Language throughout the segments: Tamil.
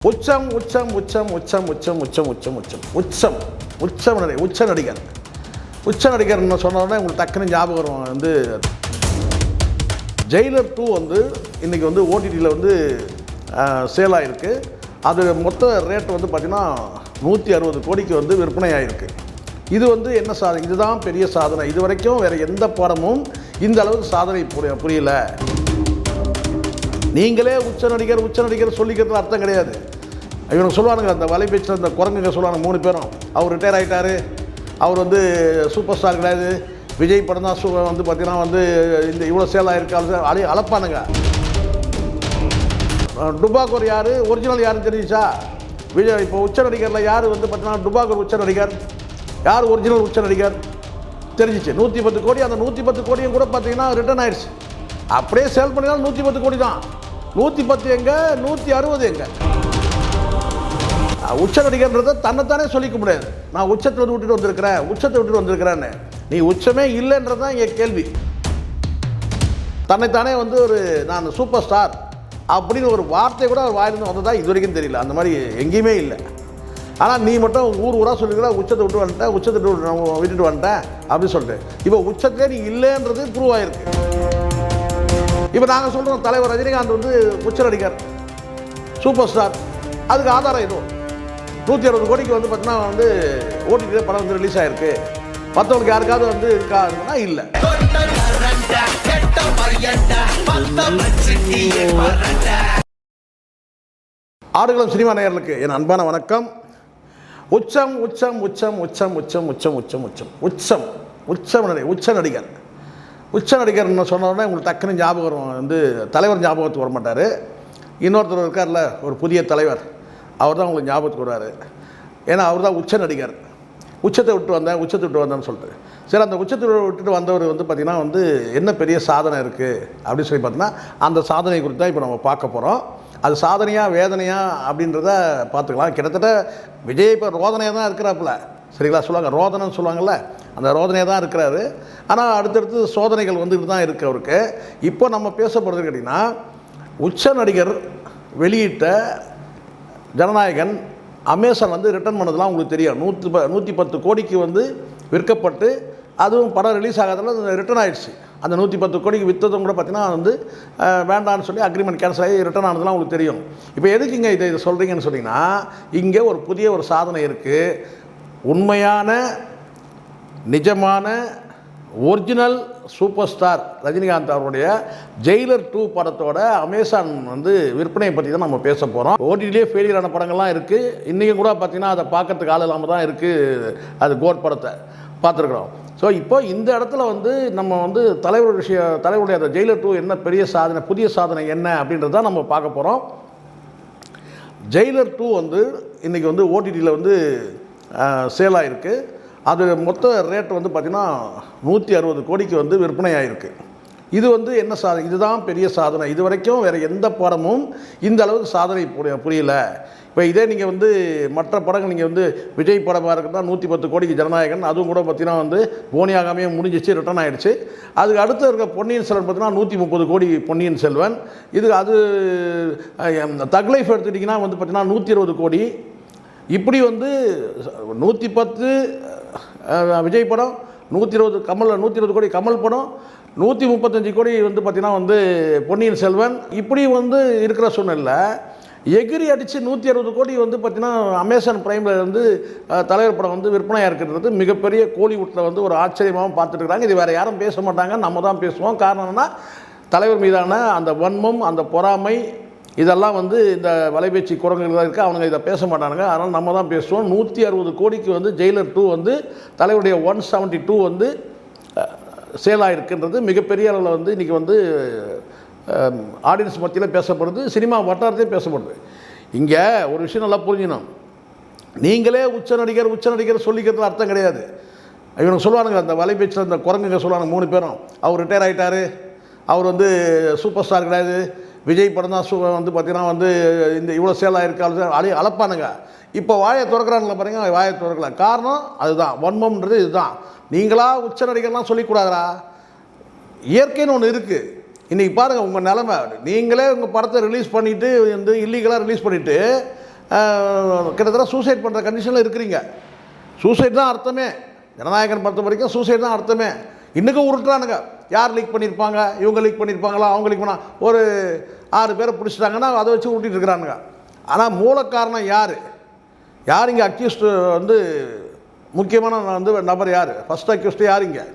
உச்சம் உச்சம் உச்சம் உச்சம் உச்சம் உச்சம் உச்சம் உச்சம் உச்சம் உச்சம் உச்ச நடிகர் சொன்ன உடனே உங்களுக்கு டக்குன்னு ஞாபகம் வரும் வந்து ஜெயிலர் 2 வந்து இன்றைக்கி வந்து ஓடிடியில் வந்து சேல் ஆகிருக்கு. அது மொத்த ரேட் வந்து பார்த்திங்கன்னா 160 கோடிக்கு வந்து விற்பனை ஆகிருக்கு. இது வந்து என்ன சாதனை, இதுதான் பெரிய சாதனை. இது வரைக்கும் வேறு எந்த படமும் இந்த அளவுக்கு சாதனை புரியல. நீங்களே உச்ச நடிகர் சொல்லிக்கிறதுல அர்த்தம் கிடையாது. இவனுக்கு சொல்லுவானுங்க, அந்த வலைபேச்சில் அந்த குரங்குங்க சொல்லுவாங்க 3 பேரும், அவர் ரிட்டையர் ஆகிட்டார், அவர் வந்து சூப்பர் ஸ்டார் கிடையாது, விஜய் படம் தான் வந்து பார்த்திங்கன்னா வந்து இந்த இவ்வளோ சேல் ஆகிருக்கு அளப்பானுங்க. டுபாக்கூர் யார், ஒரிஜினல் யாருன்னு தெரிஞ்சிச்சா? விஜய் இப்போ உச்ச நடிகரில் யார் வந்து பார்த்தீங்கன்னா டுபாக்கூர் உச்ச நடிகர், யார் ஒரிஜினல் உச்ச நடிகர் தெரிஞ்சிச்சு. 110 கோடி. அந்த 110 கோடியும் கூட பார்த்தீங்கன்னா ரிட்டர்ன் ஆயிடுச்சு. அப்படியே சேல் பண்ணினாலும் 110 கோடி தான். 110 எங்கே, 160 எங்கே? உச்ச நடிகர்ன்றதை தன்னைத்தானே சொல்லிக்க முடியாது. நான் உச்சத்தை விட்டுட்டு வந்திருக்கிறேன்னு. நீ உச்சமே இல்லைன்றது தான் இங்கே கேள்வி. தன்னைத்தானே வந்து ஒரு நான் சூப்பர் ஸ்டார் அப்படின்னு ஒரு வார்த்தை கூட அவர் வாயிலிருந்து வந்ததா இது வரைக்கும் தெரியல. அந்த மாதிரி எங்கேயுமே இல்லை. ஆனால் நீ மட்டும் ஊராக சொல்லிக்கிற உச்சத்தை விட்டுட்டு வந்துட்டேன் அப்படின்னு சொல்லிட்டு இப்போ உச்சத்திலே நீ இல்லைன்றது ப்ரூவ் ஆகிருக்கு. இப்போ நாங்கள் சொல்கிறோம், தலைவர் ரஜினிகாந்த் வந்து உச்ச நடிகர், சூப்பர் ஸ்டார். அதுக்கு ஆதாரம் எதுவும் 160 கோடிக்கு வந்து பார்த்தீங்கன்னா வந்து ஓடிடியில் படம் வந்து ரிலீஸ் ஆகிருக்கு. மற்றவங்களுக்கு யாருக்காவது வந்து இருக்காதுன்னா இல்லை. ஆடுகளம் சினிமா நேயர்களுக்கு என் அன்பான வணக்கம். உச்சம் உச்சம் உச்சம் உச்சம் உச்சம் உச்சம் உச்சம் உச்சம் உச்சம் உச்ச நடிகர் உச்ச சொன்ன உடனே உங்களுக்கு டக்குன்னு ஞாபகம் வரும் வந்து தலைவர் ஞாபகத்துக்கு வர மாட்டார். இன்னொருத்தர் இருக்கார்ல, ஒரு புதிய தலைவர், அவர் தான் உங்களுக்கு ஞாபகத்துக்கு வருவார். ஏன்னா அவர் தான் உச்ச நடிகர். உச்சத்தை விட்டு வந்தேன்னு சொல்லிட்டு. சரி, அந்த உச்சத்தை விட்டுட்டு வந்தவர் வந்து பார்த்திங்கன்னா வந்து என்ன பெரிய சாதனை இருக்குது அப்படின்னு சொல்லி பார்த்தீங்கன்னா அந்த சாதனை குறித்து தான் இப்போ நம்ம பார்க்க போகிறோம். அது சாதனையாக வேதனையாக அப்படின்றத பார்த்துக்கலாம். கிட்டத்தட்ட விஜய் இப்போ ரோதனையாக தான் இருக்கிறாப்புல, சரிங்களா? சொல்லுவாங்க ரோதனைன்னு சொல்லுவாங்கள்ல, அந்த ரோதனையாக தான் இருக்கிறாரு. ஆனால் அடுத்தடுத்து சோதனைகள் வந்துட்டு தான் இருக்குது அவருக்கு. இப்போ நம்ம பேச போகிறது கேட்டிங்கன்னா, உச்ச நடிகர் வெளியிட்ட ஜனநாயகன் அமேசான் வந்து ரிட்டர்ன் பண்ணதெல்லாம் உங்களுக்கு தெரியும். 110 கோடிக்கு வந்து விற்கப்பட்டு அதுவும் படம் ரிலீஸ் ஆகாதனால ரிட்டர்ன் ஆகிடுச்சு. அந்த 110 கோடிக்கு விற்றதும் கூட பார்த்திங்கன்னா வந்து வேண்டான்னு சொல்லி அக்ரிமெண்ட் கேன்சல் ஆகி ரிட்டர்ன் ஆனதுலாம் உங்களுக்கு தெரியும். இப்போ எதுக்கு இங்கே இதை சொல்கிறீங்கன்னு சொன்னீங்கன்னா, இங்கே ஒரு புதிய ஒரு சாதனை இருக்குது. உண்மையான நிஜமான ஒரிஜினல் சூப்பர் ஸ்டார் ரஜினிகாந்த் அவருடைய ஜெயிலர் 2 படத்தோட அமேசான் வந்து விற்பனையை பற்றி தான் நம்ம பேச போகிறோம். ஓடிடிலே ஃபெயிலியர் ஆன படங்கள்லாம் இருக்குது. இன்றைக்கும் கூட பார்த்திங்கன்னா அதை பார்க்கறதுக்கு ஆள் இல்லாமல் தான் இருக்குது. அது கோட் படத்தை பார்த்துருக்குறோம். ஸோ இப்போ இந்த இடத்துல வந்து நம்ம வந்து தலைவருடைய அந்த ஜெயிலர் 2 என்ன பெரிய சாதனை, புதிய சாதனை என்ன அப்படின்றது தான் நம்ம பார்க்க போகிறோம். ஜெயிலர் 2 வந்து இன்றைக்கி வந்து ஓடிடியில் வந்து சேல் ஆகிருக்கு. அது மொத்த ரேட் வந்து பார்த்திங்கன்னா 160 கோடிக்கு வந்து விற்பனை ஆகிருக்கு. இது வந்து என்ன சாதனை, இதுதான் பெரிய சாதனை. இது வரைக்கும் வேறு எந்த படமும் இந்த அளவுக்கு சாதனை புரியல. இப்போ இதே நீங்கள் வந்து மற்ற படங்கள் நீங்கள் வந்து விஜய் படமாக இருக்குன்னா 110 கோடிக்கு ஜனநாயகன், அதுவும் கூட பார்த்திங்கன்னா வந்து போனியாகாமே முடிஞ்சிச்சு, ரிட்டர்ன் ஆகிடுச்சு. அதுக்கு அடுத்து இருக்க பொன்னியின் செல்வன் பார்த்திங்கன்னா 130 கோடி பொன்னியின் செல்வன். இது அது தக் லைஃப் எடுத்துக்கிட்டிங்கன்னா வந்து பார்த்திங்கன்னா 120 கோடி. இப்படி வந்து 110 விஜய் படம், 120 கோடி கமல் படம், 135 கோடி வந்து பார்த்திங்கன்னா வந்து பொன்னியின் செல்வன். இப்படி வந்து இருக்கிற சூழ்நிலை எகிரி அடித்து 160 கோடி வந்து பார்த்திங்கன்னா அமேசான் பிரைமில் வந்து தலைவர் படம் வந்து விற்பனையாக இருக்கிறது மிகப்பெரிய கோலிவுட்டில் வந்து ஒரு ஆச்சரியமாகவும் பார்த்துட்டுருக்காங்க. இது வேறு யாரும் பேச மாட்டாங்க, நம்ம தான் பேசுவோம். காரணம் என்னன்னா, தலைவர் மீதான அந்த வன்மம், அந்த பொறாமை, இதெல்லாம் வந்து இந்த வலைபேச்சு குரங்குகள் இருக்குது, அவனுங்க இதை பேச மாட்டானுங்க. அதனால் நம்ம தான் பேசுவோம். 160 கோடிக்கு வந்து ஜெயிலர் 2 வந்து தலைவருடைய 172 வந்து சேல் ஆகிருக்குன்றது மிகப்பெரிய அளவில் வந்து இன்றைக்கி வந்து ஆடியன்ஸ் மத்தியில் பேசப்படுது, சினிமா வட்டாரத்தையே பேசப்படுது. இங்கே ஒரு விஷயம் நல்லா புரிஞ்சிடணும். நீங்களே உச்ச நடிகர் சொல்லிக்கிறதுல அர்த்தம் கிடையாது. இவனுக்கு சொல்லுவானுங்க, அந்த வலைபேச்சில் அந்த குரங்குங்க சொல்லுவாங்க 3 பேரும், அவர் ரிட்டையர் ஆகிட்டார், அவர் வந்து சூப்பர் ஸ்டார் கிடையாது, விஜய் படம் தான் வந்து பார்த்திங்கன்னா வந்து இந்த இவ்வளோ சேல் ஆகிருக்கு அளப்பானுங்க. இப்போ வாயை திறக்கிறானுங்கள பாருங்க, வாயை திறக்கல. காரணம் அதுதான், வன்மம்ன்றது இதுதான். நீங்களா உச்ச நடிகர்லாம் சொல்லிக்கூடாதா? இயற்கைன்னு ஒன்று இருக்குது. இன்றைக்கி பாருங்கள் உங்கள் நிலமை. நீங்களே உங்கள் படத்தை ரிலீஸ் பண்ணிவிட்டு வந்து இல்லீகலாக ரிலீஸ் பண்ணிவிட்டு கிட்டத்தட்ட சூசைட் பண்ணுற கண்டிஷனில் இருக்கிறீங்க. சூசைட் தான் அர்த்தமே. ஜனநாயகன் பொறுத்த வரைக்கும் சூசைட் தான் அர்த்தமே. இன்றைக்கும் உருட்டுறானுங்க. யார் லீக் பண்ணியிருப்பாங்க, இவங்க லீக் பண்ணியிருப்பாங்களா, அவங்க லீக் பண்ணால் ஒரு 6 பேரை பிடிச்சிட்டாங்கன்னா அதை வச்சு ஊட்டிகிட்டு இருக்கிறானுங்க. ஆனால் மூல காரணம் யார்? யார் இங்கே அக்யூஸ்டு வந்து முக்கியமான வந்து நபர் யார்? ஃபஸ்ட் அக்யூஸ்டு யார் இங்கே?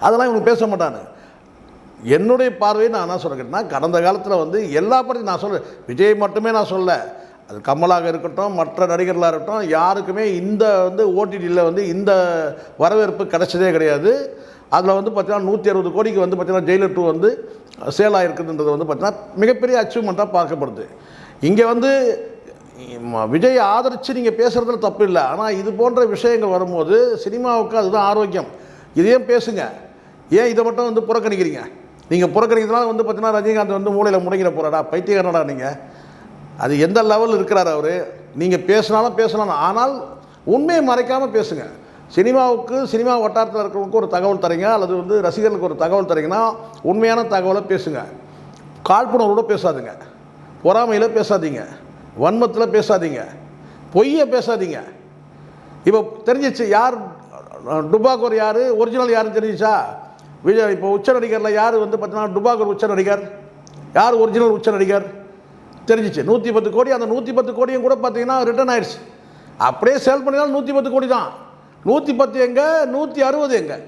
அதெல்லாம் இவங்க பேச மாட்டானு. என்னுடைய பார்வையை நான் என்ன சொல்கிறேன்னா, கடந்த காலத்தில் வந்து எல்லா படத்தையும் நான் சொல்கிறேன், விஜய் மட்டுமே நான் சொல்ல, அது கமலாக இருக்கட்டும், மற்ற நடிகர்களாக இருக்கட்டும், யாருக்குமே இந்த வந்து ஓடிடியில் வந்து இந்த வரவேற்பு கிடைச்சதே கிடையாது. அதில் வந்து பார்த்தீங்கன்னா 160 கோடிக்கு வந்து பார்த்தீங்கன்னா ஜெயிலர் 2 வந்து சேல் ஆகிருக்குதுன்றது வந்து பார்த்தீங்கன்னா மிகப்பெரிய அச்சீவ்மெண்ட்டாக பார்க்கப்படுது. இங்கே வந்து விஜய் ஆதரித்து நீங்கள் பேசுகிறதுல தப்பு இல்லை. ஆனால் இது போன்ற விஷயங்கள் வரும்போது சினிமாவுக்கு அதுதான் ஆரோக்கியம். இதையும் பேசுங்க. ஏன் இதை மட்டும் வந்து புறக்கணிக்கிறீங்க? நீங்கள் புறக்கணிக்கிறதுனால வந்து பார்த்தீங்கன்னா ரஜினிகாந்த் வந்து மூளையில் முடங்கிற போகிறாடா, பைத்தியக்காரனடா நீங்கள். அது எந்த லெவல் இருக்கிறார் அவர். நீங்கள் பேசினாலும் பேசலாம், ஆனால் உண்மையை மறைக்காமல் பேசுங்க. சினிமாவுக்கு சினிமா வட்டாரத்தில் இருக்கிறவங்களுக்கு ஒரு தகவல் தரீங்க, அல்லது வந்து ரசிகர்களுக்கு ஒரு தகவல் தரீங்கன்னா உண்மையான தகவலை பேசுங்க. காழ்ப்புணர்வோடு பேசாதுங்க, பொறாமையில் பேசாதீங்க, வன்மத்தில் பேசாதீங்க, பொய்யை பேசாதீங்க. இப்போ தெரிஞ்சிச்சு யார் டுபாகூர் யார், ஒரிஜினல் யாருன்னு தெரிஞ்சிச்சா? விஜய் இப்போ உச்ச நடிகரில் யார் வந்து பார்த்தீங்கன்னா டுபாகூர் உச்ச நடிகர், யார் ஒரிஜினல் உச்ச நடிகர் தெரிஞ்சிச்சு. 110 கோடி. அந்த 110 கோடியும் கூட பார்த்தீங்கன்னா ரிட்டர்ன் ஆயிடுச்சு. அப்படியே சேல் பண்ணினாலும் 110 கோடி தான். 110 எங்கே, 160 எங்கே?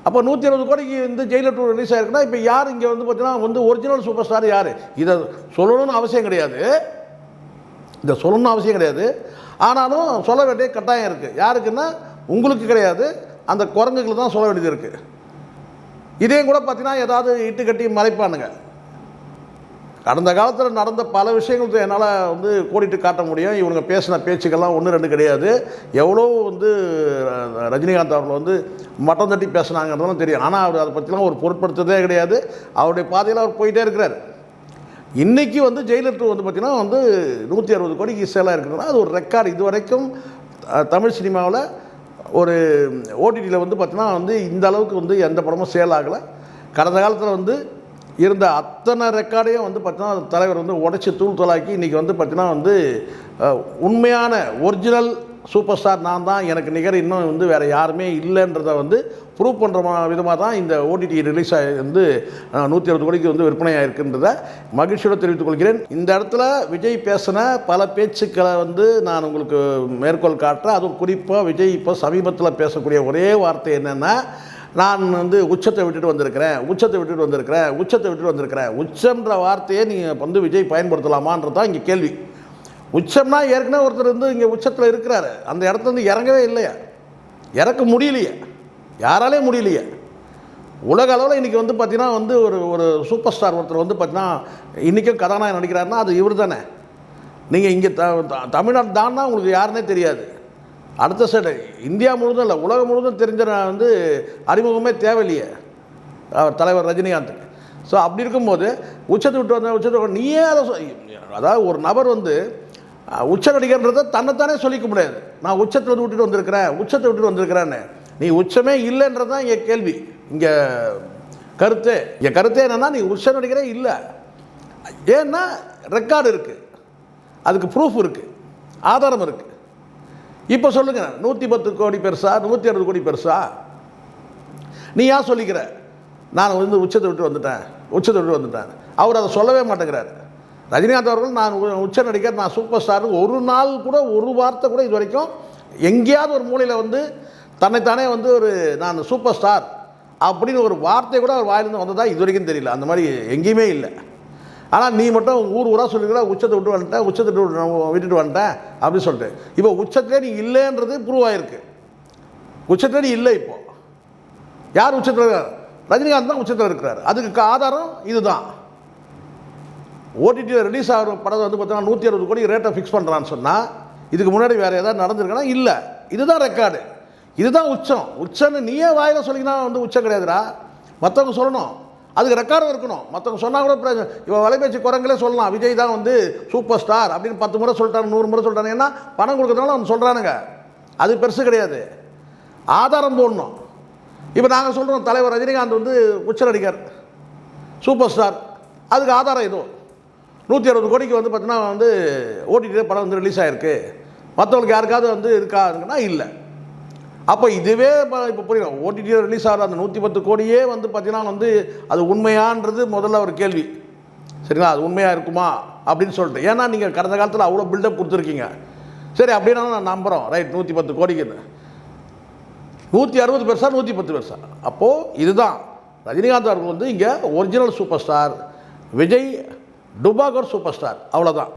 அப்போ 160 கோடிக்கு வந்து ஜெயிலர் 2 ரிலீஸ் ஆகிருக்குன்னா இப்போ யார் இங்கே வந்து பார்த்தீங்கன்னா வந்து ஒரிஜினல் சூப்பர் ஸ்டார் யார்? இதை சொல்லணும்னு அவசியம் கிடையாது, இதை சொல்லணும்னு அவசியம் கிடையாது. ஆனாலும் சொல்ல வேண்டிய கட்டாயம் இருக்குது. யாருக்குன்னா உங்களுக்கு கிடையாது, அந்த குரங்குகளுக்கு தான் சொல்ல வேண்டியது இருக்குது. இதையும் கூட பார்த்தீங்கன்னா ஏதாவது இட்டு கட்டி மறைப்பானுங்க. கடந்த காலத்தில் நடந்த பல விஷயங்கள் என்னால் வந்து கோடிட்டு காட்ட முடியும். இவங்க பேசின பேச்சுக்கெல்லாம் 1 2 கிடையாது. எவ்வளோ வந்து ரஜினிகாந்த் அவர்கள் வந்து மட்டம் தட்டி பேசினாங்கிறதுலாம் தெரியும். ஆனால் அவர் அதை பற்றிலாம் ஒரு பொருட்படுத்துறதே கிடையாது. அவருடைய பாதையில் அவர் போயிட்டே இருக்கிறார். இன்றைக்கி வந்து ஜெயிலர் 2 வந்து பார்த்திங்கன்னா வந்து 160 கோடிக்கு சேலாக இருக்குதுன்னா அது ஒரு ரெக்கார்டு. இது வரைக்கும் தமிழ் சினிமாவில் ஒரு ஓடிடியில் வந்து பார்த்திங்கன்னா வந்து இந்த அளவுக்கு வந்து எந்த படமும் சேல் ஆகலை. கடந்த காலத்தில் வந்து இருந்த அத்தனை ரெக்கார்டையும் வந்து பார்த்தீங்கன்னா தலைவர் வந்து உடைச்சி தூள் தூளாக்கி இன்றைக்கி வந்து பார்த்தீங்கன்னா வந்து உண்மையான ஒரிஜினல் சூப்பர் ஸ்டார் நான் தான், எனக்கு நிகர் இன்னும் வந்து வேறு யாருமே இல்லைன்றதை வந்து ப்ரூவ் பண்ணுற விதமாக தான் இந்த ஓடிடி ரிலீஸ் ஆகி வந்து 160 கோடிக்கு வந்து விற்பனையாக இருக்குன்றதை மகிழ்ச்சியோடு தெரிவித்துக் கொள்கிறேன். இந்த இடத்துல விஜய் பேசின பல பேச்சுக்களை வந்து நான் உங்களுக்கு மேற்கோள் காட்டுறேன். அதுவும் குறிப்பாக விஜய் இப்போ சமீபத்தில் பேசக்கூடிய ஒரே வார்த்தை என்னென்னா, நான் வந்து உச்சத்தை விட்டுட்டு வந்திருக்கிறேன். உச்சம்ன்ற வார்த்தையை நீங்கள் வந்து விஜய் பயன்படுத்தலாமான்றது தான் இங்கே கேள்வி. உச்சம்னா ஏற்கனவே ஒருத்தர் வந்து இங்கே உச்சத்தில் இருக்கிறாரு, அந்த இடத்துல வந்து இறங்கவே இல்லையா, இறக்க முடியலையே, யாராலே முடியலையே. உலக அளவில் இன்றைக்கி வந்து பார்த்திங்கன்னா வந்து ஒரு சூப்பர் ஸ்டார் ஒருத்தர் வந்து பார்த்திங்கன்னா இன்றைக்கும் கதாநாயகன் நடிக்கிறாருன்னா அது இவர் தானே. நீங்கள் இங்கே தமிழ்நாடு தான்னா உங்களுக்கு யாருன்னே தெரியாது. அடுத்த சைடு இந்தியா முழுதும் இல்லை, உலகம் முழுதும் தெரிஞ்ச வந்து அறிமுகமே தேவையில்லையே அவர் தலைவர் ரஜினிகாந்துக்கு. ஸோ அப்படி இருக்கும்போது உச்சத்தை விட்டு நீயே அதை அதாவது ஒரு நபர் வந்து உச்ச நடிகர்ன்றதை தன்னைத்தானே சொல்லிக்க முடியாது. நான் உச்சத்தை விட்டுட்டு வந்திருக்கிறேன்னு. நீ உச்சமே இல்லைன்றது தான் இங்கே கேள்வி. இங்கே கருத்தே என்னென்னா நீ உச்ச நடிகரே இல்லை. ஏன்னா ரெக்கார்டு இருக்குது, அதுக்கு ப்ரூஃப் இருக்குது, ஆதாரம் இருக்குது. இப்போ சொல்லுங்கள், 110 கோடி பெருசா, 160 கோடி பெருசா? நீ ஏன் சொல்லிக்கிற நான் வந்து உச்சத்தை விட்டு வந்துட்டேன்? அவர் அதை சொல்லவே மாட்டேங்கிறார். ரஜினிகாந்த் அவர்கள் நான் உச்ச நடிகர், நான் சூப்பர் ஸ்டார், ஒரு நாள் கூட ஒரு வார்த்தை கூட இது வரைக்கும் எங்கேயாவது ஒரு மூலையில் வந்து தன்னைத்தானே வந்து ஒரு நான் சூப்பர் ஸ்டார் அப்படின்னு ஒரு வார்த்தை கூட அவர் வாயிலிருந்து வந்ததா இது வரைக்கும் தெரியல. அந்த மாதிரி எங்கேயுமே இல்லை. ஆனால் நீ மட்டும் ஊராக சொல்லிக்கிற உச்சத்தை விட்டுட்டு வந்துட்டேன் அப்படின்னு சொல்லிட்டு இப்போ உச்சத்திலே நீ இல்லைன்றது ப்ரூவ் ஆகிருக்கு. உச்சத்திலே நீ இல்லை. இப்போது யார் உச்சத்தில் இருக்கார்? ரஜினிகாந்த் தான் உச்சத்தில் இருக்கிறார். அதுக்கு ஆதாரம் இதுதான். ஓடிடியில் ரிலீஸ் ஆகிற படம் வந்து பார்த்தீங்கன்னா 160 கோடி ரேட்டை ஃபிக்ஸ் பண்ணுறான்னு சொன்னால் இதுக்கு முன்னாடி வேறு ஏதாவது நடந்திருக்குன்னா இல்லை. இதுதான் ரெக்கார்டு, இதுதான் உச்சம்னு நீயே வாயில் சொல்லிங்கன்னா வந்து உச்சம் கிடையாதுடா. மற்றவங்க சொல்லணும், அதுக்கு ரெக்கார்டும் இருக்கணும். மற்றவங்க சொன்னால் கூட இவன் வலைபேச்சு குரங்களே சொல்லலாம், விஜய் தான் வந்து சூப்பர் ஸ்டார் அப்படின்னு 10 முறை சொல்லிட்டாங்க, 100 முறை சொல்லிட்டாங்க. ஏன்னா பணம் கொடுக்குறதுனால அவங்க சொல்கிறானுங்க, அது பெருசு கிடையாது. ஆதாரம் போடணும். இப்போ நாங்கள் சொல்கிறோம் தலைவர் ரஜினிகாந்த் வந்து உச்ச நடிகர், சூப்பர் ஸ்டார், அதுக்கு ஆதாரம் ஏதோ 160 கோடிக்கு வந்து பார்த்தீங்கன்னா வந்து ஓடிடியில் படம் வந்து ரிலீஸ் ஆகிருக்கு, மற்றவங்களுக்கு யாருக்காவது வந்து இருக்காதுங்கன்னா இல்லை. அப்போ இதுவே இப்போ புரியும், ஓடிடியில் ரிலீஸ் ஆகிற அந்த 110 கோடியே வந்து பார்த்தீங்கன்னா வந்து அது உண்மையான்றது முதல்ல ஒரு கேள்வி. சரிங்களா, அது உண்மையாக இருக்குமா அப்படின்னு சொல்லிட்டு. ஏன்னா நீங்கள் கடந்த காலத்தில் அவ்வளோ பில்டப் கொடுத்துருக்கீங்க. சரி, அப்படின்னாலும் நான் நம்புகிறோம், ரைட் 110 கோடிக்குன்னு. 160 பெருசா 110 பெருசா? அப்போது இதுதான் ரஜினிகாந்த் அவர்கள் வந்து இங்கே ஒரிஜினல் சூப்பர் ஸ்டார், விஜய் டுபாகர் சூப்பர் ஸ்டார், அவ்வளோதான்.